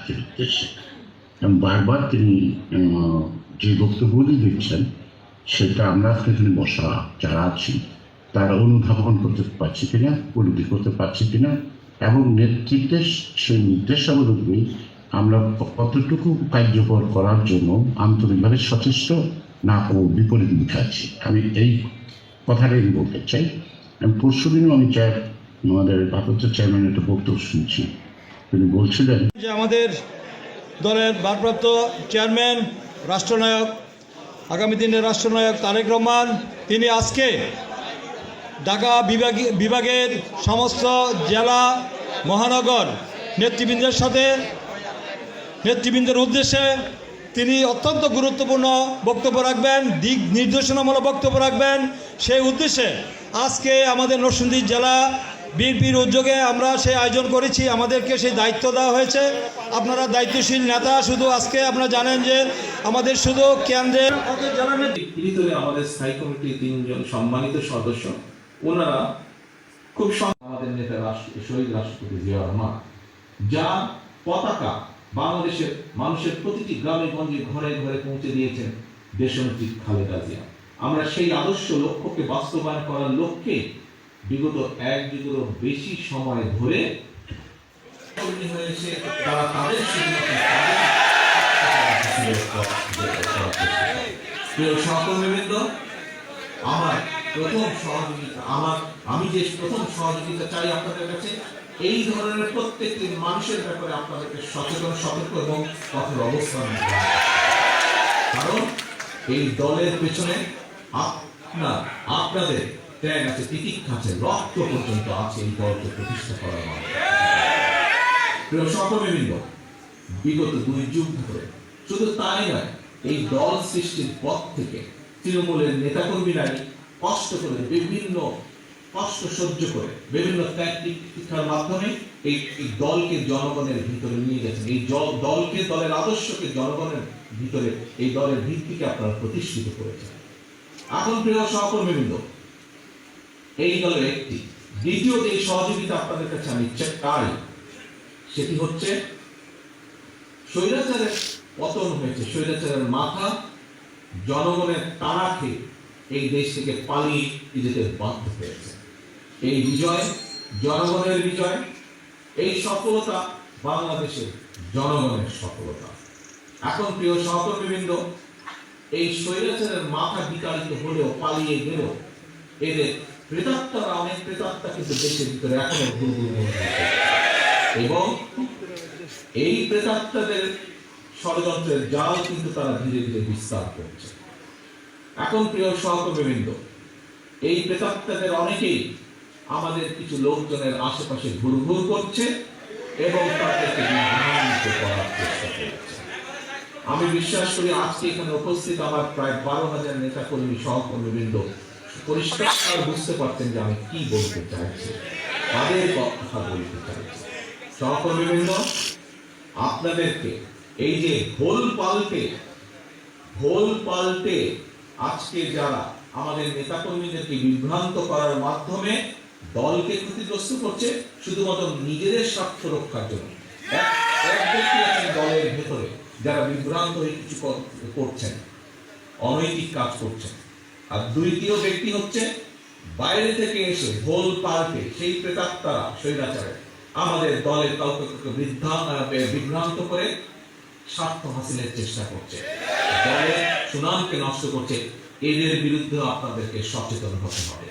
জাতির উদ্দেশ্যে। এবং বারবার তিনি যে বক্তব্যগুলি দিচ্ছেন সেটা আমরা এখানে বসা যারা আছি তারা অনুধাবন করতে পারছি কিনা, উপলব্ধি করতে পারছি কিনা, এবং নেতৃত্বের সেই নির্দেশাবলী আমরা কতটুকু কার্যকর করার জন্য আন্তরিকভাবে সচেষ্ট না বিপরীত মুখে আছি। আমি এই কথাটাই বলতে চাই। আমি পরশুদিনও আমি আমাদের ভারপ্রাপ্ত চেয়ারম্যানের একটা বক্তব্য শুনছি, তিনি বলছিলেন যে আমাদের দলের ভারপ্রাপ্ত চেয়ারম্যান রাষ্ট্রনায়ক, আগামী দিনের রাষ্ট্রনায়ক তারেক রহমান, তিনি আজকে ঢাকা বিভাগের সমস্ত জেলা মহানগর নেতৃবৃন্দের উদ্দেশ্যে তিনি অত্যন্ত গুরুত্বপূর্ণ বক্তব্য রাখবেন, দিক নির্দেশনামূলক বক্তব্য রাখবেন। সেই উদ্দেশ্যে আজকে আমাদের নরসিংদী জেলা বিএনপির উদ্যোগে আমরা সেই আয়োজন করেছি, আমাদেরকে সেই দায়িত্ব দেওয়া হয়েছে। আপনারা দায়িত্বশীল নেতা, শুধু আজকে আপনারা জানেন যে আমাদের শুধু কেন্দ্রের আমাদের স্থায়ী কমিটির 3 জন সম্মানিত সদস্য, ওনারা খুব আমাদের নেতা শহীদ রাষ্ট্রপতি জিয়া রহমান, যার পতাকা বাংলাদেশের মানুষের প্রতিটি গ্রামে গঞ্জে ঘরে ঘরে পৌঁছে দিয়েছেন দেশনেত্রী খালেদা জিয়া। আমরা সেই আদর্শ লক্ষ্যকে বাস্তবায়ন করার লক্ষ্যে বিগত 1 যুগেরও বেশি সময় ধরে তারা তাদের সহকর্মীবৃন্দ, আমি যে প্রথম সহযোগিতা চাই আপনাদের কাছে, এই ধরনের প্রত্যেকটি মানুষের ব্যাপারে আপনাদেরকে সচেতন, সতর্ক এবং কঠোর অবস্থান নিতে হবে। কারণ এই দলের পেছনে আপনাদের ত্যাগ আছে, তিতিক্ষা আছে, রক্ত পর্যন্ত আছে এই দলকে প্রতিষ্ঠা করার মাধ্যমে। প্রিয় সহকর্মীবৃন্দ, বিগত 2 যুগ ধরে শুধু তাই নয়, এই দল সৃষ্টির পর থেকে তৃণমূলের নেতাকর্মীরাই কষ্ট করে, বিভিন্ন কষ্ট সহ্য করে, বিভিন্ন ত্যাগ তিতিক্ষার মাধ্যমে এই দলকে জনগণের ভিতরে নিয়ে গেছেন। এই দলকে, দলের আদর্শকে জনগণের ভিতরে, এই দলের ভিত্তিকে আপনারা প্রতিষ্ঠিত করেছেন। এখন প্রিয় সহকর্মীবৃন্দ, এই দলের একটি দ্বিতীয় যে সহযোগিতা আপনাদের কাছে আমি চাই, সেটি হচ্ছে স্বৈরাচারের পতন হয়েছে, স্বৈরাচারের মাথা জনগণের তাড়া খেয়ে এই দেশ থেকে পালিয়ে যেতে বাধ্য হয়েছে। এই বিজয় জনগণের বিজয়, এই সফলতা বাংলাদেশের জনগণের সফলতা। এখন প্রিয় সহকর্মীবৃন্দ, এই স্বৈরাচারের মাথা বিতাড়িত হলেও, পালিয়ে গেলেও, এদের প্রেতাত্মারা, অনেক প্রেতাত্মা কিন্তু দেশের ভিতরে এখনো ঘুরঘুর করছে, এবং এই প্রেতাত্মাদের ষড়যন্ত্রের জাল কিন্তু তারা ধীরে ধীরে বিস্তার করছে। এখন প্রিয় সহকর্মীবৃন্দ, এই প্রেতাত্মাদের অনেকেই আমাদের কিছু লোকজনের আশেপাশে ঘুরঘুর করছে এবং তাদেরকে বিভ্রান্ত করার চেষ্টা করছে। আমি বিশ্বাস করি আজকে এখানে উপস্থিত আমার প্রায় 12,000 নেতা কর্মী, সহকর্মীবৃন্দ পরিষ্কার বুঝতে পারছেন যে আমি কি বলতে চাইছি, তাদের কথা বলতে চাইছি। সহকর্মীবৃন্দ, আপনাদেরকে এই যে ভোল পাল্টে আজকে যারা আমাদের নেতাকর্মীদেরকে বিভ্রান্ত করার মাধ্যমে দলকে ক্ষতিগ্রস্ত করছে শুধুমাত্র নিজেদের স্বার্থ রক্ষার জন্য, এক ব্যক্তি আছেন দলের ভেতরে যারা বিভ্রান্ত হয়ে কিছু করছেন, অনৈতিক কাজ করছেন, আর দ্বিতীয় ব্যক্তি হচ্ছে বাইরে থেকে এসে ভোল পাল্টে সেই প্রেতাত্মারা, স্বৈরাচারে আমাদের দলের কাউকে বিভ্রান্ত করে স্বার্থ হাসিলের চেষ্টা করছে, দলের সুনামকে নষ্ট করছে। এদের বিরুদ্ধে আপনাদেরকে সচেতন হতে হবে।